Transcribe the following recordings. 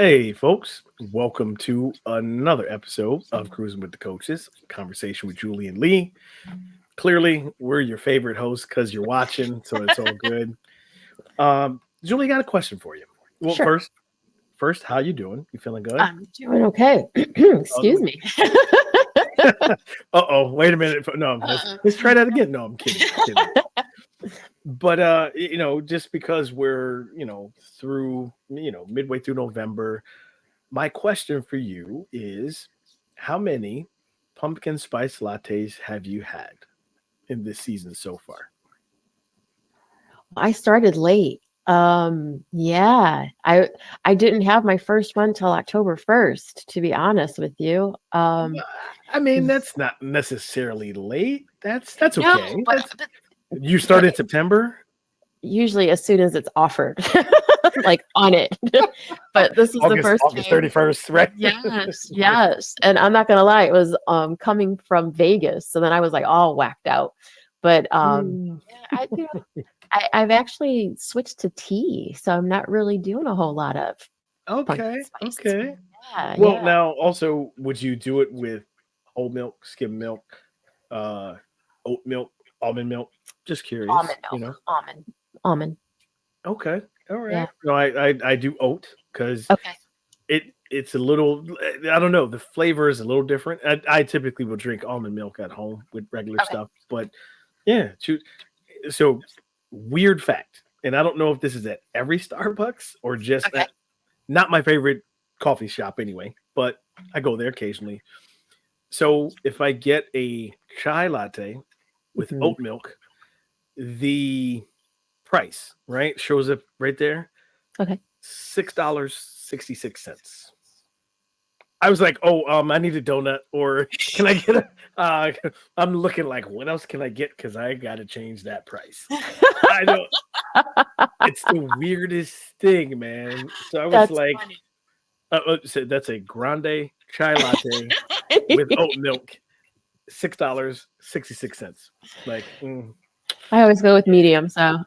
Hey, folks, welcome to another episode of Cruzin With The Coaches, conversation with Julie and Lee. Clearly, we're your favorite hosts because you're watching, so it's all good. Julie, got a question for you. Well, Sure. first, how you doing? You feeling good? I'm doing okay. Excuse me. Uh-oh, wait a minute. No, let's try that again. No, I'm kidding. But just because we're, through, midway through November, my question for you is how many pumpkin spice lattes have you had in this season so far? I started late. Yeah, I didn't have my first one till October 1st, to be honest with you. I mean, that's not necessarily late. That's No, okay. but, That's but you started in September? usually as soon as it's offered, like on it. But this is the first August time. 31st, right? Yes. And I'm not gonna lie, it was coming from Vegas. So then I was like all whacked out. But Mm, yeah, I've actually switched to tea, so I'm not really doing a whole lot of pumpkin okay, spice. okay. Yeah, Well, yeah. now also, would you do it with whole milk, skim milk, uh, oat milk, almond milk? Just curious, Almond milk. Almond. Okay. All Yeah. right. No, I do oat because Okay. it's a little, I don't know, the flavor is a little different. I typically will drink almond milk at home with regular Okay. stuff, but yeah. So weird fact, and I don't know if this is at every Starbucks or just Okay. not my favorite coffee shop anyway, but I go there occasionally. So if I get a chai latte with Mhm. oat milk, the price, right, shows up right there, Okay. $6.66. I was like, oh, I need a donut, or can I get a? I'm looking like, what else can I get? Because I got to change that price. I know it's the weirdest thing, man. So I was That's like, funny. so that's a grande chai latte with oat milk, $6.66. Like, I always go with medium, so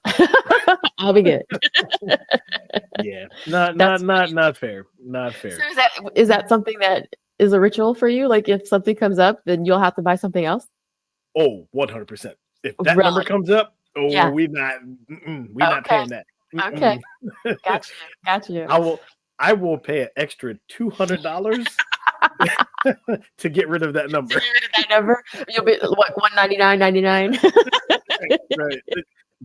I'll be good. yeah, not not That's not funny. not fair, not So fair. is that something that is a ritual for you? Like if something comes up, then you'll have to buy something else? Oh, 100%. If that number Really? comes up, oh, Yeah. we not Okay. paying that. Okay. Mm-mm. Got you. Got you. I will I will pay an extra $200 to get rid of that To number. get rid of that number, you'll be what, 199.99. Right.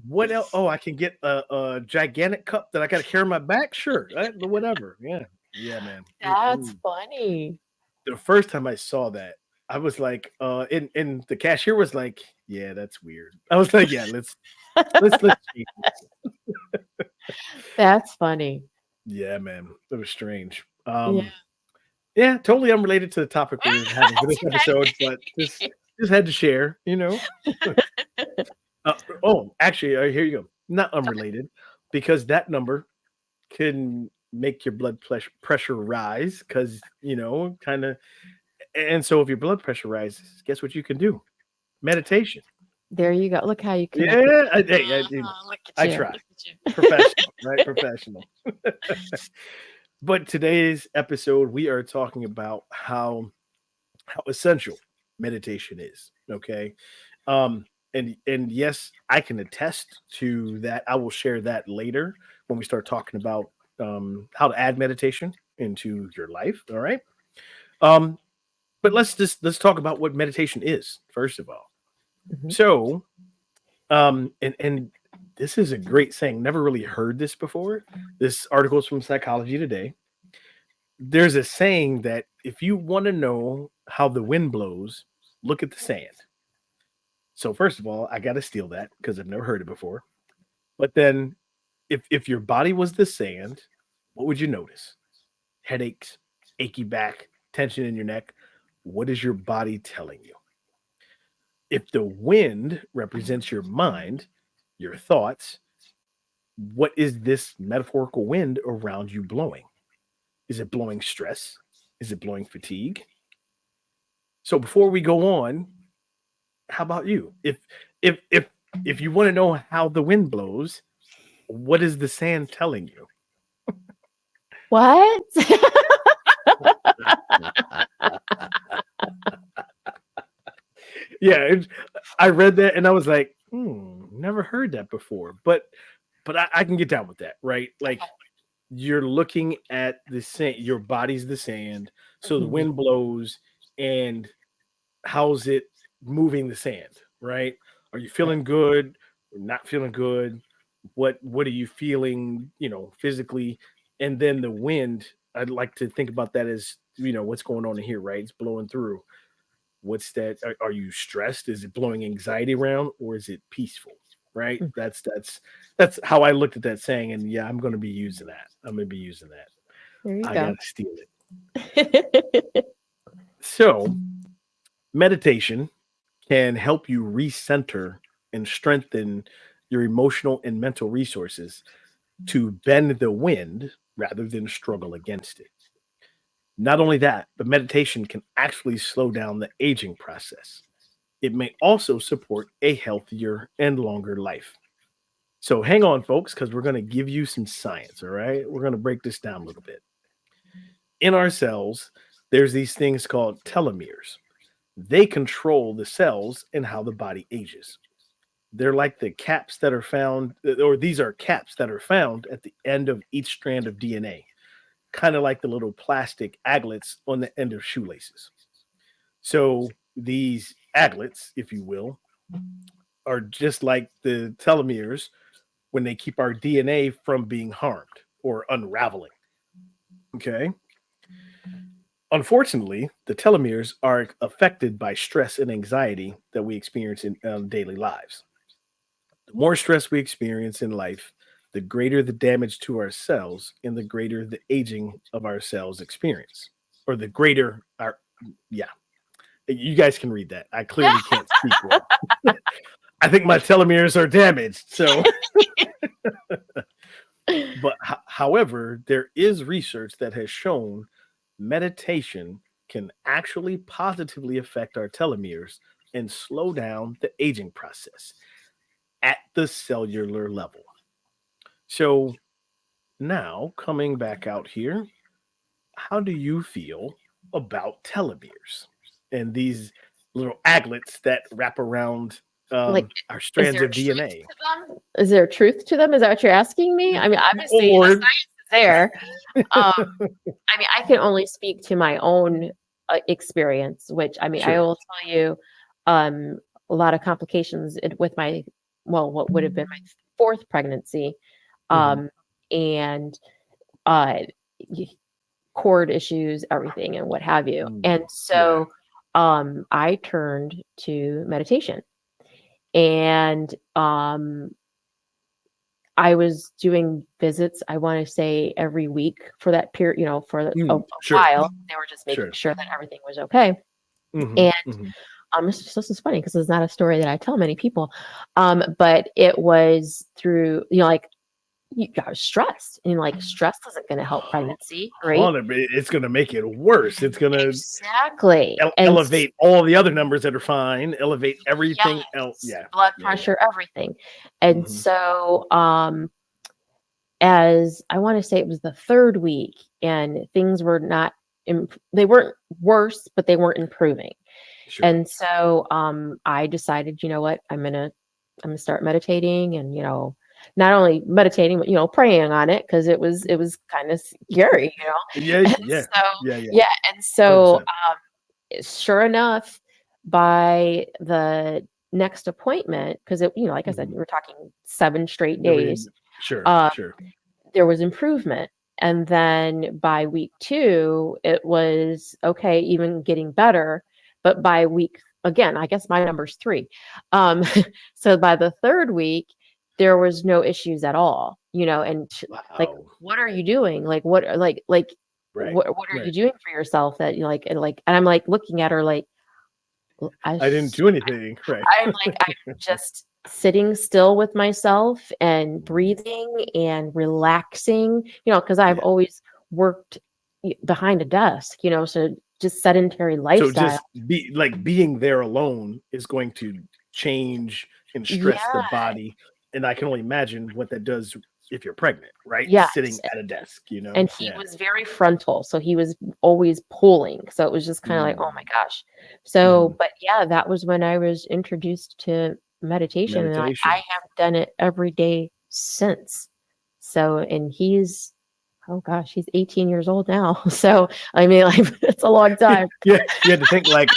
What else? Oh, I can get a gigantic cup that I gotta carry on my back? Sure, right? Whatever. Yeah. Yeah, man. That's funny. The first time I saw that, I was like, and the cashier was like, "Yeah, that's weird." I was like, "Yeah, let's change this." That's funny. Yeah, man, it was strange. Yeah. Yeah, totally unrelated to the topic we're having for this That's episode, but just okay. just had to share, you know. Oh, actually, here you go. Not Okay. unrelated, because that number can make your pressure rise, because kind of. And so, if your blood pressure rises, guess what you can do? Meditation. There you go. Look how you connected. Yeah, Look at I you. try. Look at you. Professional, right? Professional. But today's episode, we are talking about how essential meditation is. Okay. Um, and yes, I can attest to that. I will share that later when we start talking about how to add meditation into your life. All right. Um, but let's talk about what meditation is first of all. Mhm. So, and this is a great saying. Never really heard this before. This article is from Psychology Today. There's a saying that if you want to know how the wind blows, look at the sand. So first of all, I got to steal that because I've never heard it before. But then, if your body was the sand, what would you notice? Headaches, achy back, tension in your neck. What is your body telling you? If the wind represents your mind, your thoughts, what is this metaphorical wind around you blowing? Is it blowing stress? Is it blowing fatigue? So before we go on, how about you? If you want to know how the wind blows, what is the sand telling you? What? Yeah, I read that and I was like, never heard that before. But I can get down with that, right? Like you're looking at the sand, your body's the sand, so the Mhm. wind blows, and how's it moving the sand, right? Are you Right. feeling good or not feeling good? What are you feeling, physically? And then the wind, I'd like to think about that as, what's going on in here, right? It's blowing through. What's that? Are you stressed? Is it blowing anxiety around or is it peaceful? Right? Mm. That's how I looked at that saying. And yeah, I'm gonna be using that. I'm gonna be using that. There you I go. gotta steal it. So meditation can help you recenter and strengthen your emotional and mental resources to bend the wind rather than struggle against it. Not only that, but meditation can actually slow down the aging process. It may also support a healthier and longer life. So hang on, folks, because we're going to give you some science. All right. We're going to break this down a little bit. In our cells, there's these things called telomeres. They control the cells and how the body ages. They're like the caps that are found, or these are caps that are found at the end of each strand of DNA, kind of like the little plastic aglets on the end of shoelaces. So these aglets, if you will, are just like the telomeres when they keep our DNA from being harmed or unraveling. Okay. Unfortunately, the telomeres are affected by stress and anxiety that we experience in daily lives. The more stress we experience in life, the greater the damage to our cells and the greater the aging of our cells experience, or the greater our, yeah, you guys can read that. I clearly can't speak well. I think my telomeres are damaged. So, but however, there is research that has shown meditation can actually positively affect our telomeres and slow down the aging process at the cellular level. So, now coming back out here, how do you feel about telomeres and these little aglets that wrap around Like, our is strands there of truth DNA? to them? Is there truth to them? Is that what you're asking me? I mean, obviously the Or, science is there. Um, I mean, I can only speak to my own experience, which I mean, I sure. will tell you, um, a lot of complications with my, well, what would have been my fourth pregnancy, Hmm. um, and uh, y- cord issues, everything, and what have you. And Yeah. so, I turned to meditation, and I was doing visits, I want to say every week for that period, for a Sure. while. They were just making Sure. sure that everything was okay. Hmm. And Hmm. this is funny because it's not a story that I tell many people. But it was through, like I was stressed, and like stress isn't going to help pregnancy, right? On it, it's going to make it worse. It's going to Exactly. And elevate all the other numbers that are fine, elevate everything else. yes, Yeah. blood Yeah. Yeah. pressure, everything. And Hmm. so, as I want to say it was the third week, and things were not, they weren't worse, but they weren't improving. Sure. And so I decided, you know what, I'm gonna start meditating, and not only meditating, but praying on it, because it was kind of scary, Yeah. And Yeah. so Yeah. Yeah. yeah, and so 100%. sure enough, by the next appointment, because like I said, Hmm. we were talking 7 straight days, Sure. uh, Sure. there was improvement. And then by week 2, it was okay, even getting better. But by week, again, I guess my number's 3. Um, so by the third week, there was no issues at all, and like, Wow. what are you doing? Like, what, Right. what are you Right. doing for yourself that you and I'm like looking at her like, I didn't do anything. Right. I'm just sitting still with myself and breathing and relaxing, because I've Yeah. always worked behind a desk, so just sedentary So lifestyle. just being there alone is going to change and stress the Yeah, body. And I can only imagine what that does if you're pregnant, right? Sitting Yes, at a desk, and he Yeah. was very frontal, so he was always pulling, so it was just kinda like, "Oh my Mm, gosh." mhm. So, but yeah, that was when I was introduced to meditation, and I Meditation. have done it every day since. So, and he's, oh gosh, he's 18 years old now. So, I mean, like, it's a long time. Yeah, you had to think like,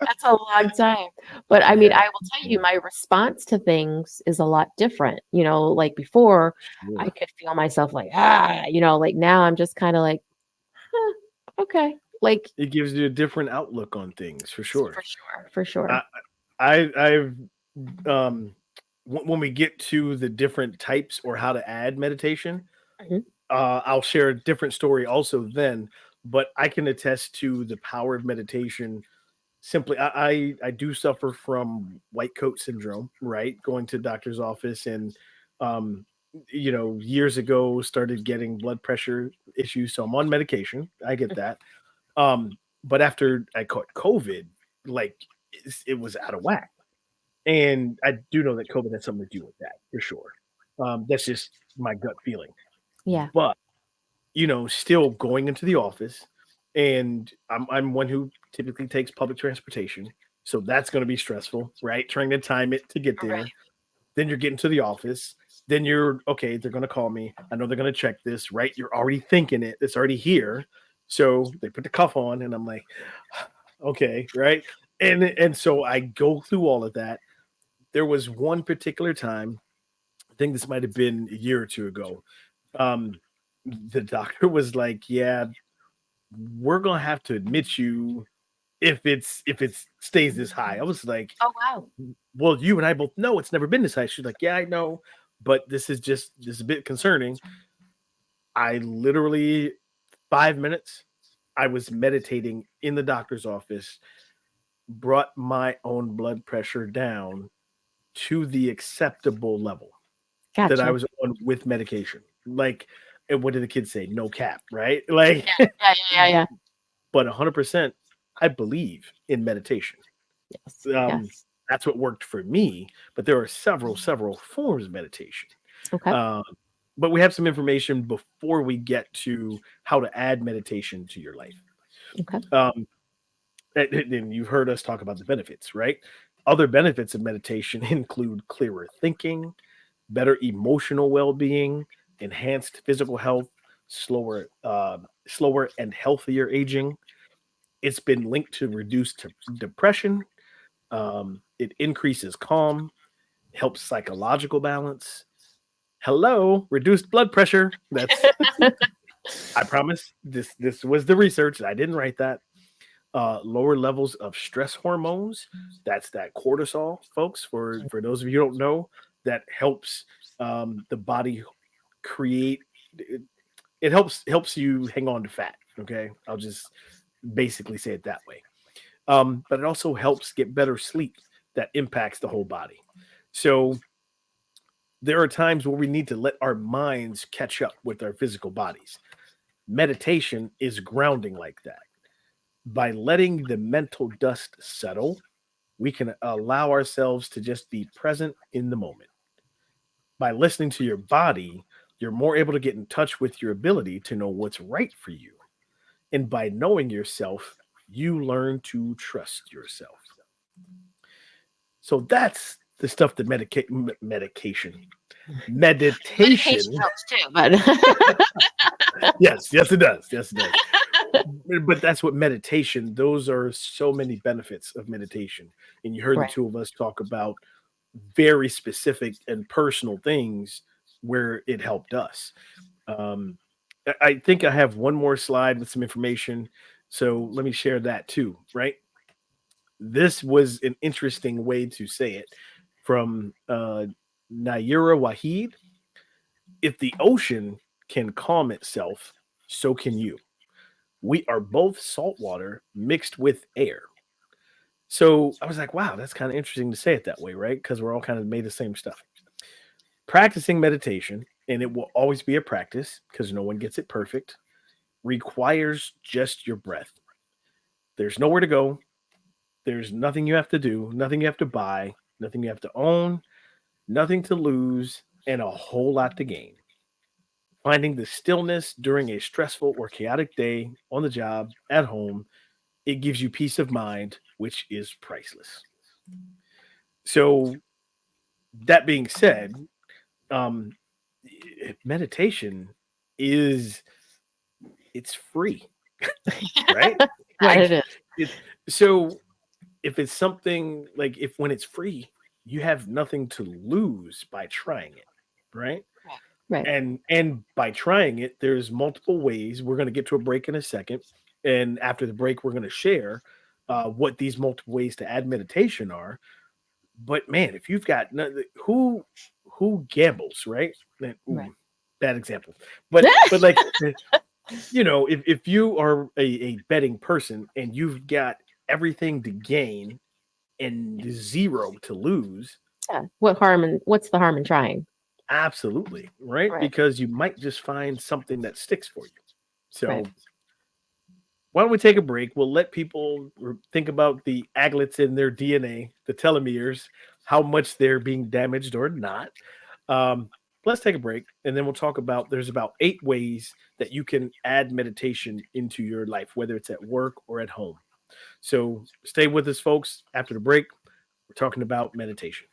That's a long time. But I mean, yeah, I will tell you, my response to things is a lot different. Like before, I sure. could feel myself like, like now I'm just kind of like, huh, okay, like It gives you a different outlook on things for sure. for sure, for sure. I I've um when we get to the different types or how to add meditation, Mhm. I'll share a different story also then, but I can attest to the power of meditation. Simply, I do suffer from white coat syndrome, right? Going to doctor's office and um years ago started getting blood pressure issues, so I'm on medication. I get that. But after I caught COVID, like it was out of whack. And I do know that COVID had something to do with that for sure. That's just my gut feeling. Yeah. But still going into the office, and I'm one who typically takes public transportation, so that's going to be stressful, right? Trying to time it to get there. Right. Then you're getting to the office. Then you're okay. They're going to call me. I know they're going to check this, right? You're already thinking it. It's already here. So they put the cuff on, and I'm like, okay, right? And so I go through all of that. There was one particular time, I think this might have been a year or two ago. Um, the doctor was like, "Yeah, we're gonna have to admit you if it stays this high." I was like, Oh wow. "Well, you and I both know it's never been this high." She's like, "Yeah, I know, but this is a bit concerning." I literally 5 minutes. I was meditating in the doctor's office, brought my own blood pressure down to the acceptable level that I Gotcha. was on with medication. Like, and what did the kids say? No cap, right? Like, Yeah. Yeah. Yeah. Yeah. Yeah. but 100%, I believe in meditation. Yes. Um, Yes. that's what worked for me, but there are several forms of meditation. Okay. Um, but we have some information before we get to how to add meditation to your life. Okay. Um, and you've heard us talk about the benefits, right? Other benefits of meditation include clearer thinking, better emotional well-being, enhanced physical health, slower and healthier aging. It's been linked to reduced depression. It increases calm, helps psychological balance. Hello, reduced blood pressure. That's I promise. This was the research. I didn't write that. Lower levels of stress hormones. That's that cortisol, folks. For those of you who don't know, that helps the body create. It helps you hang on to fat. Okay, I'll just basically say it that way. But it also helps get better sleep. That impacts the whole body. So there are times where we need to let our minds catch up with our physical bodies. Meditation is grounding like that. By letting the mental dust settle, we can allow ourselves to just be present in the moment. By listening to your body, you're more able to get in touch with your ability to know what's right for you. And by knowing yourself, you learn to trust yourself. So that's the stuff that medication, Meditation meditation. helps too, but Yes, it does. Yes, it does. But that's what meditation, those are so many benefits of meditation. And you heard the right. two of us talk about very specific and personal things where it helped us. Um, I think I have one more slide with some information. So let me share that too, right? This was an interesting way to say it from Naira Wahid. If the ocean can calm itself, so can you. We are both salt water mixed with air. So I was like, wow, that's kind of interesting to say it that way, right? Because we're all kind of made the same stuff. Practicing meditation, and it will always be a practice because no one gets it perfect, requires just your breath. There's nowhere to go. There's nothing you have to do, nothing you have to buy, nothing you have to own. nothing to lose, and a whole lot to gain. Finding the stillness during a stressful or chaotic day on the job, at home, it gives you peace of mind, which is priceless. So, that being said, um, meditation is it's free, right? That it Like is. it. So if it's something like if when it's free, you have nothing to lose by trying it, right? Right. Right. And by trying it, there's multiple ways. We're going to get to a break in a second, and after the break, we're going to share what these multiple ways to add meditation are. But man, if you've got who gambles, right? Right. Bad example, but like if you are a betting person and you've got everything to gain and zero to lose, Yeah. What's the harm in trying? absolutely, right? Right. Because you might just find something that sticks for you. Right. So why don't we take a break? We'll let people think about the aglets in their DNA, the telomeres, how much they're being damaged or not. Um, let's take a break, and then we'll talk about there's about 8 ways that you can add meditation into your life, whether it's at work or at home. So stay with us, folks. After the break, we're talking about meditation.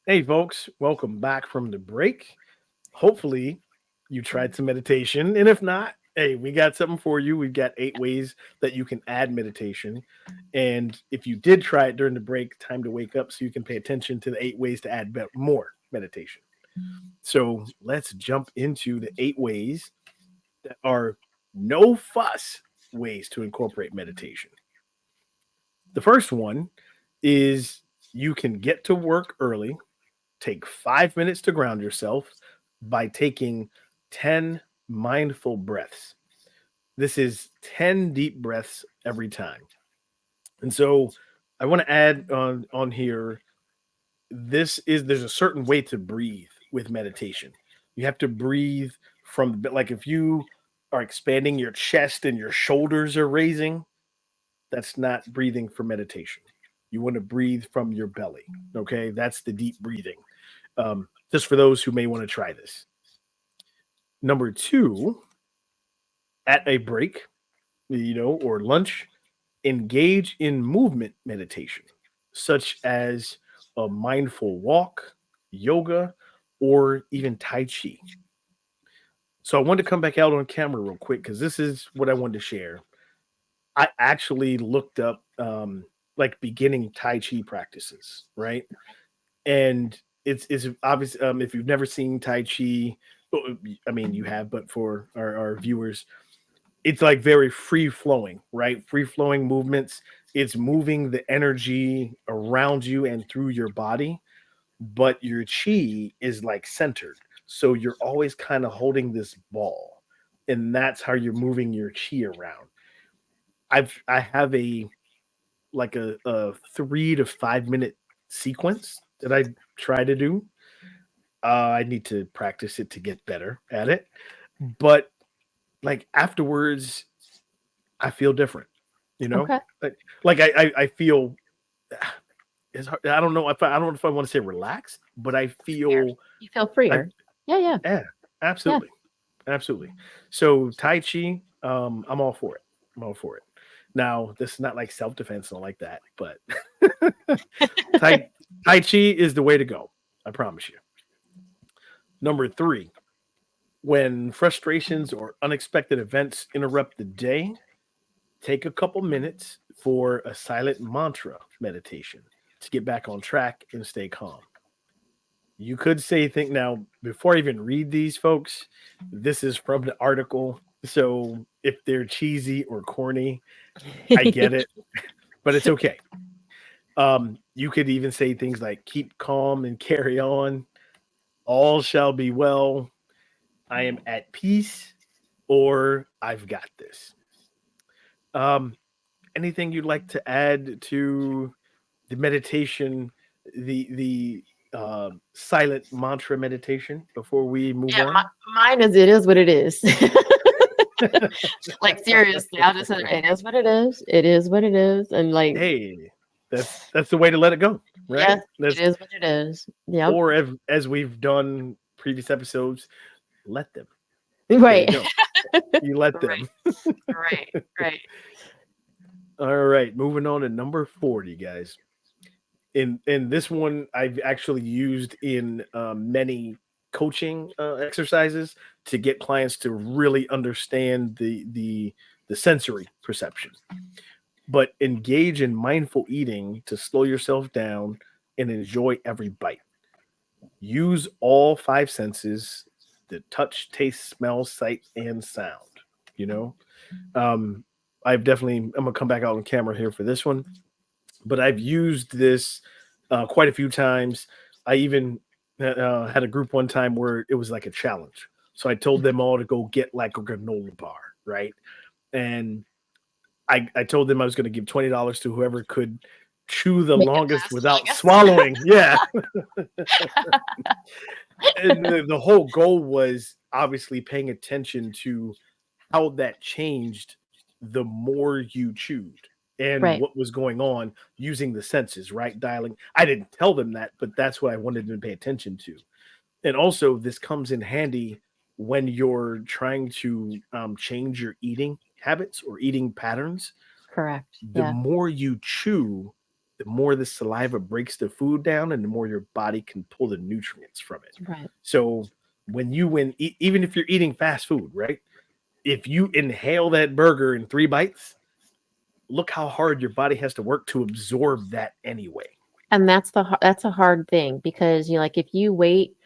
Hey, folks, welcome back from the break. Hopefully, you tried some meditation. And if not, hey, we got something for you. We've got 8 ways that you can add meditation. And if you did try it during the break, time to wake up so you can pay attention to the 8 ways to add more meditation. So let's jump into the 8 ways that are no fuss ways to incorporate meditation. The first one is you can get to work early, take 5 minutes to ground yourself by taking 10 mindful breaths. This is 10 deep breaths every time. And so I want to add on here there's a certain way to breathe with meditation. You have to breathe from like if you are expanding your chest and your shoulders are raising, that's not breathing for meditation. You want to breathe from your belly. Okay, that's the deep breathing. Just for those who may want to try this. Number two, at a break, or lunch, engage in movement meditation, such as a mindful walk, yoga, or even Tai Chi. So I wanted to come back out on camera real quick because this is what I wanted to share. I actually looked up like beginning Tai Chi practices, right? And it's obvious if you've never seen Tai Chi, I mean you have, but for our viewers, it's like very free flowing, right? Free flowing movements. It's moving the energy around you and through your body, but your chi is like centered. So you're always kind of holding this ball, and that's how you're moving your chi around. I have a like a 3 to 5 minute sequence that I try to do. I need to practice it to get better at it, but like afterwards, I feel different. You know, Okay. like I feel it's hard, I don't know if I don't know if I want to say relaxed, but I Freer. feel You feel I freer. Yeah, yeah, yeah, yeah. absolutely, absolutely. So Tai Chi, I'm all for it. I'm all for it. Now, this is not like self defense or like that, but Tai Tai Chi is the way to go. I promise you. Number three, when frustrations or unexpected events interrupt the day, take a couple minutes for a silent mantra meditation to get back on track and stay calm. You could say, think now, before I even read these, folks, this is from the article. So if they're cheesy or corny, I get it, but it's okay. You could even say things like keep calm and carry on. All shall be well. I am at peace, or I've got this. Um, Anything you'd like to add to the meditation, the silent mantra meditation before we move Yeah, on? mine is it is what it is. Like seriously, I'll just say it is what it is. It is what it is, and like Hey, that's the way to let it go, right? yes, it That's is what it is. Yep. or as we've done previous episodes, let them. There you Right. go. You let Right. them. Right. Right. All right, moving on to number 40, guys. In this one, I've actually used in many coaching exercises to get clients to really understand the sensory perception. But engage in mindful eating to slow yourself down and enjoy every bite. Use all five senses: the touch, taste, smell, sight, and sound. You know, um, I've definitely, I'm gonna come back out on camera here for this one, but I've used this quite a few times. I even had a group one time where it was like a challenge. So I told them all to go get like a granola bar, right? And I told them I was going to give $20 to whoever could chew the Make it longest last without longest. swallowing. Yeah. And the whole goal was obviously paying attention to how that changed the more you chewed and Right. what was going on using the senses, right? Dialing. I didn't tell them that, but that's what I wanted them to pay attention to. And also, this comes in handy when you're trying to change your eating habits or eating patterns. Correct. The Yeah. more you chew, the more the saliva breaks the food down and the more your body can pull the nutrients from it. Right. So even if you're eating fast food, right? If you inhale that burger in 3 bites, look how hard your body has to work to absorb that anyway. And that's a hard thing because you know, like if you wait,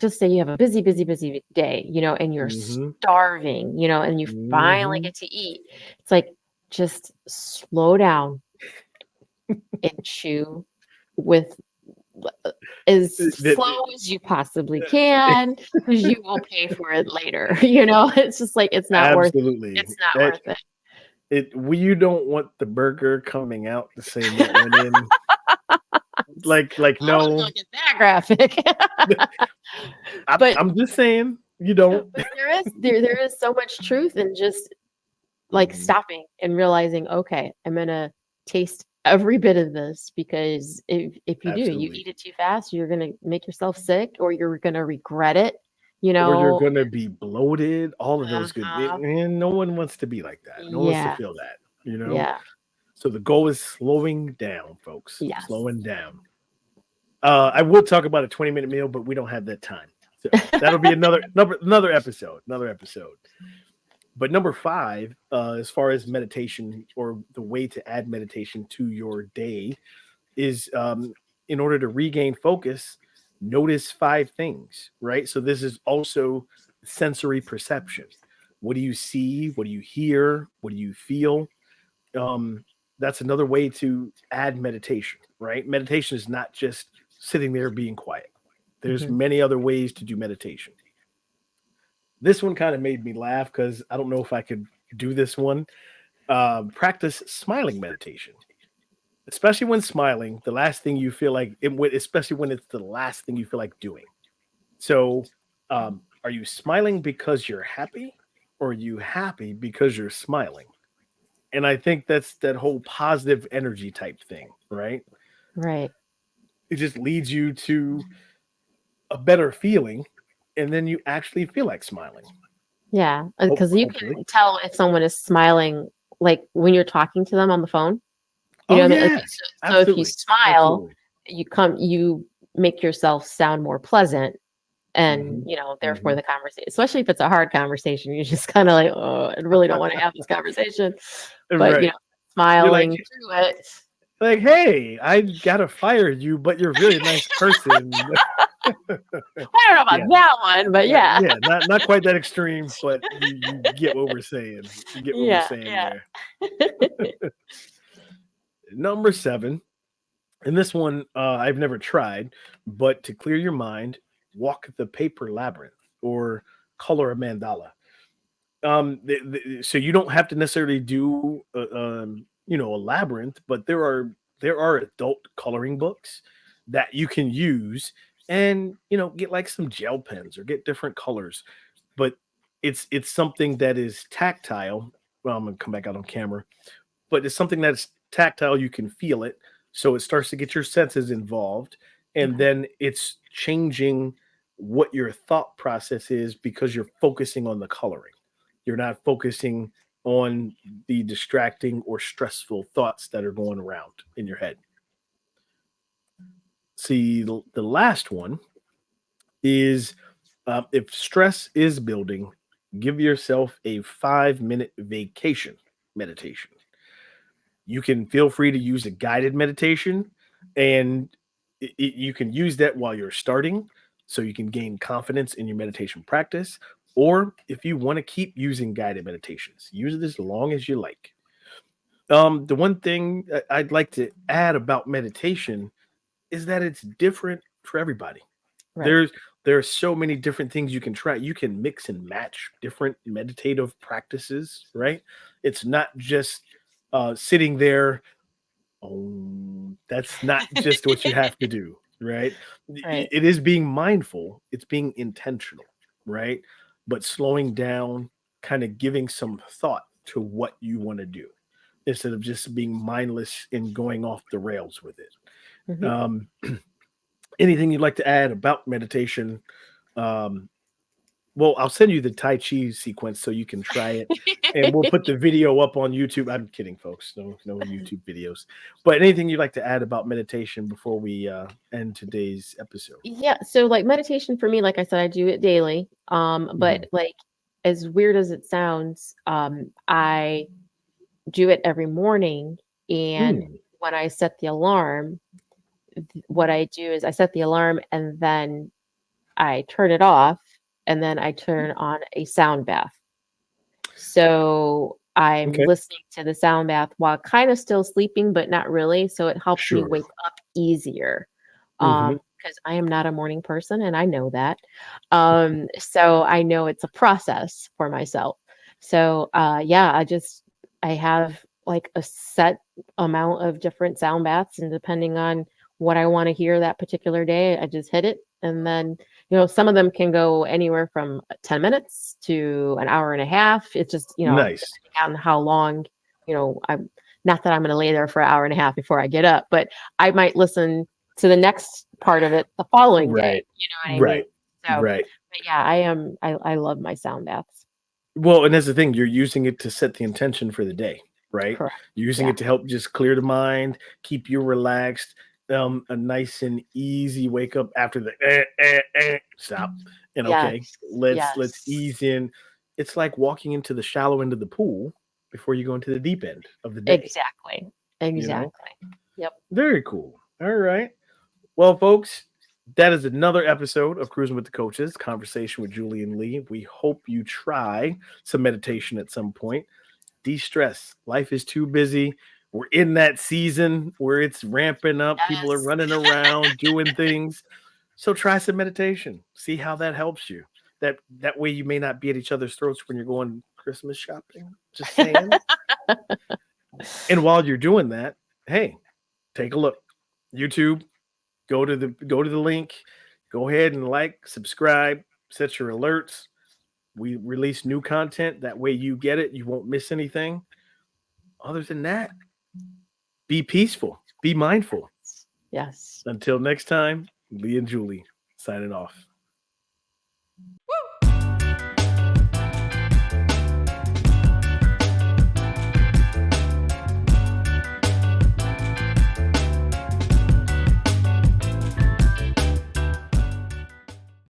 just say you have a busy, busy, busy day, you know, and you're Mhm. starving, you know, and you finally Mhm. get to eat. It's like just slow down and chew with as slow as you possibly can because you will pay for it later. You know, it's just like Absolutely. it's not That worth it. you don't want the burger coming out the same way it went in. Like I wouldn't no, look at that graphic. But I'm just saying you don't. but there is so much truth in just like Mhm. stopping and realizing, okay, I'm gonna taste every bit of this because if you do, you Absolutely. eat it too fast, you're gonna make yourself sick or you're gonna regret it, you Or you're know. gonna be bloated, all of those good Uh-huh. and no one wants to be like that. No one wants to Yeah, feel that, you know? yeah, So the goal is slowing down, folks. yes. Slowing down. I will talk about a 20-minute meal, but we don't have that time. So that'll be another episode. Another episode. But number five, as far as meditation or the way to add meditation to your day, is in order to regain focus, notice five things, right? So this is also sensory perception. What do you see? What do you hear? What do you feel? Um, that's another way to add meditation, right? Meditation is not just sitting there being quiet. There's Hmm. many other ways to do meditation. This one kind of made me laugh because I don't know if I could do this one. Practice smiling meditation, especially when smiling. The last thing you feel like, especially when it's the last thing you feel like doing. So, are you smiling because you're happy, or are you happy because you're smiling? And I think that's that whole positive energy type thing, right? Right. It just leads you to a better feeling, and then you actually feel like smiling. Yeah, because you Hopefully. can tell if someone is smiling, like when you're talking to them on the phone. You Oh know what I mean? Like, yeah, so if you absolutely, smile, absolutely. you make yourself sound more pleasant, and Hmm. therefore Hmm. the conversation, especially if it's a hard conversation, you're just kind of like, oh, I really don't want to have this conversation. But Right. You're smiling through it. like, hey, I gotta fire you, but you're a really nice person. I don't know Yeah, about that one, but yeah, yeah, not quite that extreme, but you get what we're saying. You get what we're yeah, saying yeah. there. Number seven, and this one I've never tried, but to clear your mind, walk the paper labyrinth or color a mandala. So you don't have to necessarily do a labyrinth, but there are adult coloring books that you can use, and get like some gel pens or get different colors. But it's something that is tactile. Well, I'm gonna come back out on camera, but it's something that's tactile. You can feel it, so it starts to get your senses involved, and Okay. then it's changing what your thought process is because you're focusing on the coloring. You're not focusing on the distracting or stressful thoughts that are going around in your head. See, the last one is, if stress is building, give yourself a 5-minute vacation meditation. You can feel free to use a guided meditation, and you can use that while you're starting so you can gain confidence in your meditation practice. Or if you want to keep using guided meditations, use it as long as you like. The one thing I'd like to add about meditation is that it's different for everybody. Right. There's so many different things you can try. You can mix and match different meditative practices, right? It's not just sitting there. Oh, that's not just what you have to do, right? Right. It is being mindful, it's being intentional, right? But slowing down, kind of giving some thought to what you want to do instead of just being mindless and going off the rails with it. Hmm. Anything you'd like to add about meditation? Um, well, I'll send you the Tai Chi sequence so you can try it, and we'll put the video up on YouTube. I'm kidding, folks. No YouTube videos. But anything you'd like to add about meditation before we end today's episode? Yeah, so like meditation for me, like I said, I do it daily. Mhm. But like as weird as it sounds, I do it every morning, and Mm, when I set the alarm, what I do is I set the alarm and then I turn it off, and then I turn on a sound bath. So I'm okay. listening to the sound bath while kind of still sleeping, but not really. So it helps me Sure. wake up easier. Hmm. Because I am not a morning person and I know that. So I know it's a process for myself. So yeah, I have like a set amount of different sound baths, and depending on what I want to hear that particular day, I just hit it. And then, some of them can go anywhere from 10 minutes to an hour and a half. It's just, Nice. depending on how long, I'm not that I'm going to lay there for an hour and a half before I get up, but I might listen to the next part of it the following day. Right. You know what I mean? Right. So, Right. but yeah, I love my sound baths. Well, and that's the thing, you're using it to set the intention for the day, right? Correct. You're using Yeah. it to help just clear the mind, keep you relaxed, a nice and easy wake up after the stop. And okay, Yes. let's Yes. ease in. it's like walking into the shallow end of the pool before you go into the deep end of the day. Exactly. You know, Exactly. Yep. very cool. All right. Well, folks, that is another episode of Cruising with the Coaches, conversation with Julie and Lee. We hope you try some meditation at some point. De-stress. Life is too busy. We're in that season where it's ramping up. People are Yes. running around doing things. So try some meditation. See how that helps you. That way you may not be at each other's throats when you're going Christmas shopping. Just saying. And while you're doing that, hey, take a look. YouTube, go to the link, go ahead and like, subscribe, set your alerts. We release new content. That way you get it. You won't miss anything. Other than that, be peaceful, be mindful. Yes. Until next time, Lee and Julie signing off.